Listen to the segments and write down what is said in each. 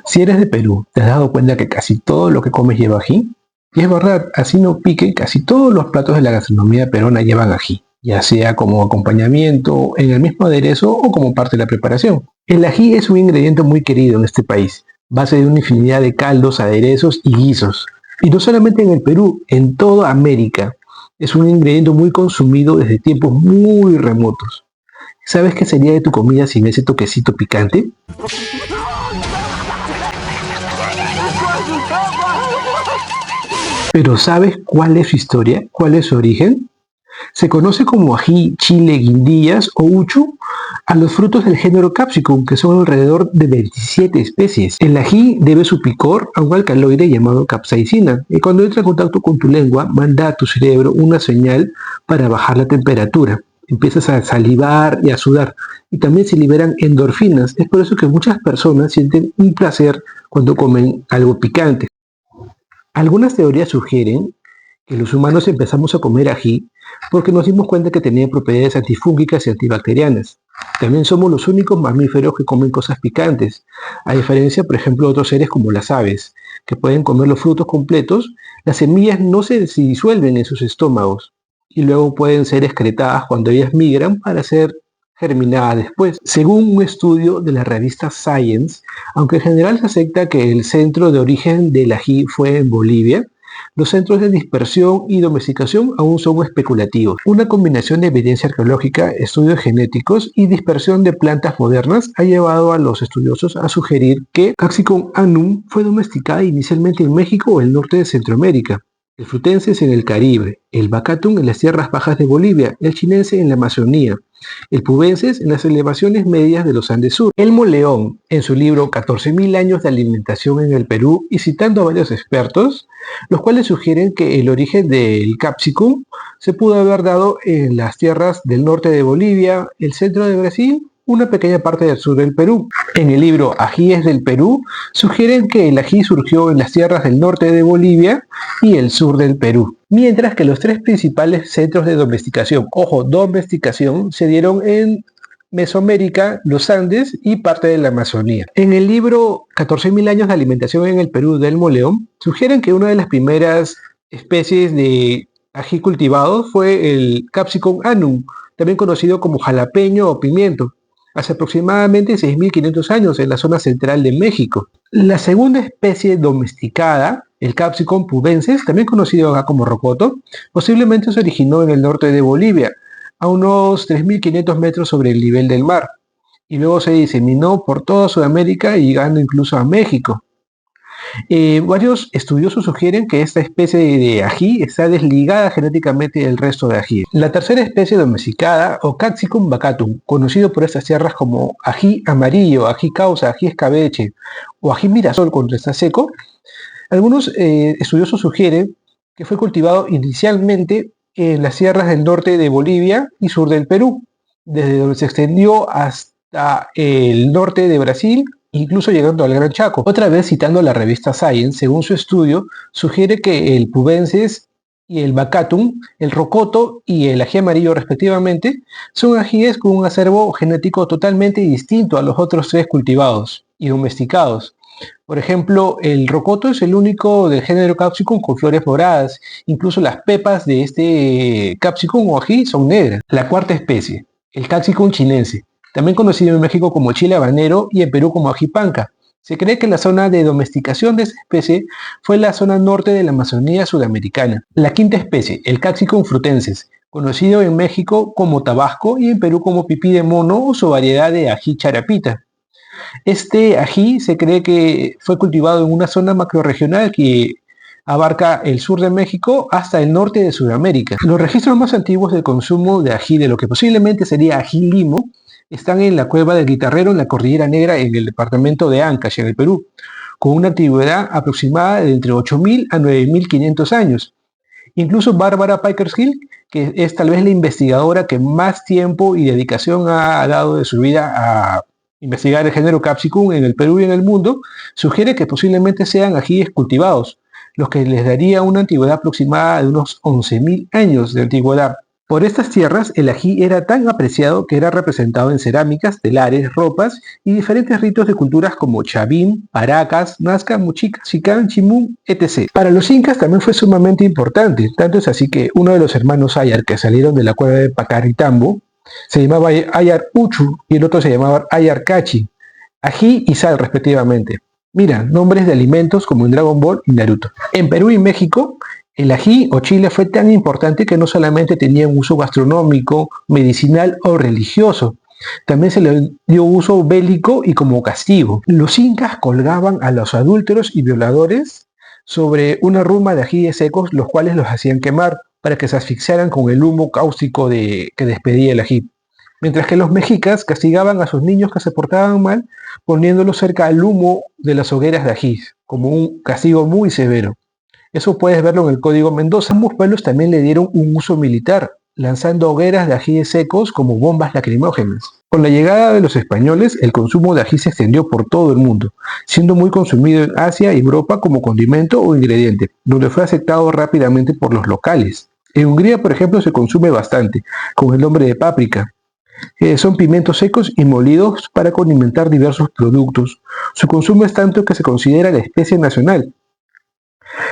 Si eres de Perú, ¿te has dado cuenta que casi todo lo que comes lleva ají? Y es verdad, así no pique, casi todos los platos de la gastronomía peruana llevan ají, ya sea como acompañamiento, en el mismo aderezo o como parte de la preparación. El ají es un ingrediente muy querido en este país, base de una infinidad de caldos, aderezos y guisos. Y no solamente en el Perú, en toda América. Es un ingrediente muy consumido desde tiempos muy remotos. ¿Sabes qué sería de tu comida sin ese toquecito picante? Pero ¿sabes cuál es su historia? ¿Cuál es su origen? Se conoce como ají, chile, guindillas o uchu a los frutos del género Capsicum, que son alrededor de 27 especies. El ají debe su picor a un alcaloide llamado capsaicina, y cuando entra en contacto con tu lengua, manda a tu cerebro una señal para bajar la temperatura. Empiezas a salivar y a sudar, y también se liberan endorfinas. Es por eso que muchas personas sienten un placer cuando comen algo picante. Algunas teorías sugieren que los humanos empezamos a comer ají porque nos dimos cuenta que tenía propiedades antifúngicas y antibacterianas. También somos los únicos mamíferos que comen cosas picantes, a diferencia, por ejemplo, de otros seres como las aves, que pueden comer los frutos completos, las semillas no se disuelven en sus estómagos y luego pueden ser excretadas cuando ellas migran para ser germinadas después. Según un estudio de la revista Science, aunque en general se acepta que el centro de origen del ají fue en Bolivia, los centros de dispersión y domesticación aún son especulativos. Una combinación de evidencia arqueológica, estudios genéticos y dispersión de plantas modernas ha llevado a los estudiosos a sugerir que Capsicum annum fue domesticada inicialmente en México o el norte de Centroamérica, el frutensis en el Caribe, el bacatum en las tierras bajas de Bolivia, el chinense en la Amazonía, el pubensis en las elevaciones medias de los Andes Sur. Elmo León, en su libro 14.000 años de alimentación en el Perú, y citando a varios expertos, los cuales sugieren que el origen del capsicum se pudo haber dado en las tierras del norte de Bolivia, el centro de Brasil, una pequeña parte del sur del Perú. En el libro Ajíes del Perú, sugieren que el ají surgió en las tierras del norte de Bolivia y el sur del Perú, mientras que los tres principales centros de domesticación, ojo, domesticación, se dieron en Mesoamérica, los Andes y parte de la Amazonía. En el libro 14.000 años de alimentación en el Perú de Elmo León, sugieren que una de las primeras especies de ají cultivados fue el Capsicum annum, también conocido como jalapeño o pimiento, hace aproximadamente 6.500 años en la zona central de México. La segunda especie domesticada, el Capsicum pubensis, también conocido acá como rocoto, posiblemente se originó en el norte de Bolivia, a unos 3.500 metros sobre el nivel del mar, y luego se diseminó por toda Sudamérica y llegando incluso a México. Varios estudiosos sugieren que esta especie de ají está desligada genéticamente del resto de ají. La tercera especie domesticada, o Capsicum bacatum, conocido por estas tierras como ají amarillo, ají causa, ají escabeche o ají mirasol cuando está seco, algunos estudiosos sugieren que fue cultivado inicialmente en las sierras del norte de Bolivia y sur del Perú, desde donde se extendió hasta el norte de Brasil, incluso llegando al Gran Chaco. Otra vez citando la revista Science, según su estudio, sugiere que el pubensis y el bacatum, el rocoto y el ají amarillo respectivamente, son ajíes con un acervo genético totalmente distinto a los otros tres cultivados y domesticados. Por ejemplo, el rocoto es el único del género Capsicum con flores moradas. Incluso las pepas de este Capsicum o ají son negras. La cuarta especie, el Capsicum chinense, también conocido en México como chile habanero y en Perú como ají panca. Se cree que la zona de domesticación de esta especie fue la zona norte de la Amazonía sudamericana. La quinta especie, el Capsicum frutensis, conocido en México como tabasco y en Perú como pipí de mono o su variedad de ají charapita. Este ají se cree que fue cultivado en una zona macrorregional que abarca el sur de México hasta el norte de Sudamérica. Los registros más antiguos del consumo de ají, de lo que posiblemente sería ají limo, están en la cueva del Guitarrero en la Cordillera Negra en el departamento de Ancash, en el Perú, con una antigüedad aproximada de entre 8.000 a 9.500 años. Incluso Bárbara Pickersgill, que es tal vez la investigadora que más tiempo y dedicación ha dado de su vida a investigar el género Capsicum en el Perú y en el mundo, sugiere que posiblemente sean ajíes cultivados, lo que les daría una antigüedad aproximada de unos 11.000 años de antigüedad. Por estas tierras, el ají era tan apreciado que era representado en cerámicas, telares, ropas y diferentes ritos de culturas como Chavín, Paracas, Nazca, Muchica, Chicán, Chimún, etc. Para los incas también fue sumamente importante, tanto es así que uno de los hermanos Ayar que salieron de la cueva de Pacaritambo se llamaba Ayar Uchu y el otro se llamaba Ayar Cachi, ají y sal respectivamente. Mira, nombres de alimentos como en Dragon Ball y Naruto. En Perú y México, el ají o chile fue tan importante que no solamente tenía un uso gastronómico, medicinal o religioso, también se le dio uso bélico y como castigo. Los incas colgaban a los adúlteros y violadores sobre una ruma de ajíes secos, los cuales los hacían quemar para que se asfixiaran con el humo cáustico que despedía el ají. Mientras que los mexicas castigaban a sus niños que se portaban mal poniéndolos cerca al humo de las hogueras de ají, como un castigo muy severo. Eso puedes verlo en el Código Mendoza. Ambos pueblos también le dieron un uso militar, lanzando hogueras de ajíes secos como bombas lacrimógenas. Con la llegada de los españoles, el consumo de ají se extendió por todo el mundo, siendo muy consumido en Asia y Europa como condimento o ingrediente, donde fue aceptado rápidamente por los locales. En Hungría, por ejemplo, se consume bastante, con el nombre de páprica. Son pimientos secos y molidos para condimentar diversos productos. Su consumo es tanto que se considera la especie nacional.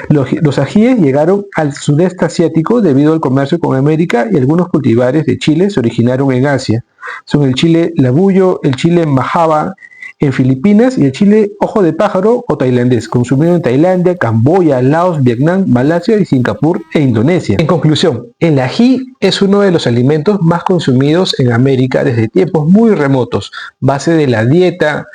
Los ajíes llegaron al sudeste asiático debido al comercio con América y algunos cultivares de Chile se originaron en Asia. Son el chile labuyo, el chile majaba en Filipinas y el chile ojo de pájaro o tailandés, consumido en Tailandia, Camboya, Laos, Vietnam, Malasia y Singapur e Indonesia. En conclusión, el ají es uno de los alimentos más consumidos en América desde tiempos muy remotos, base de la dieta,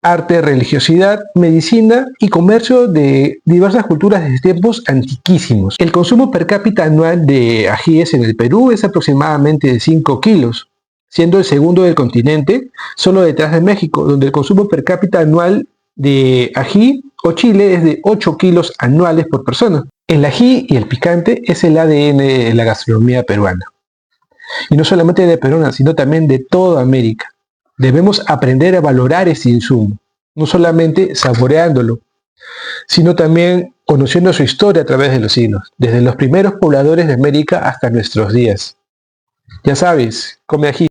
arte, religiosidad, medicina y comercio de diversas culturas desde tiempos antiquísimos. El consumo per cápita anual de ajíes en el Perú es aproximadamente de 5 kilos, siendo el segundo del continente, solo detrás de México, donde el consumo per cápita anual de ají o chile es de 8 kilos anuales por persona. El ají y el picante es el ADN de la gastronomía peruana. Y no solamente de peruana, sino también de toda América. Debemos aprender a valorar este insumo, no solamente saboreándolo, sino también conociendo su historia a través de los siglos, desde los primeros pobladores de América hasta nuestros días. Ya sabes, come ají.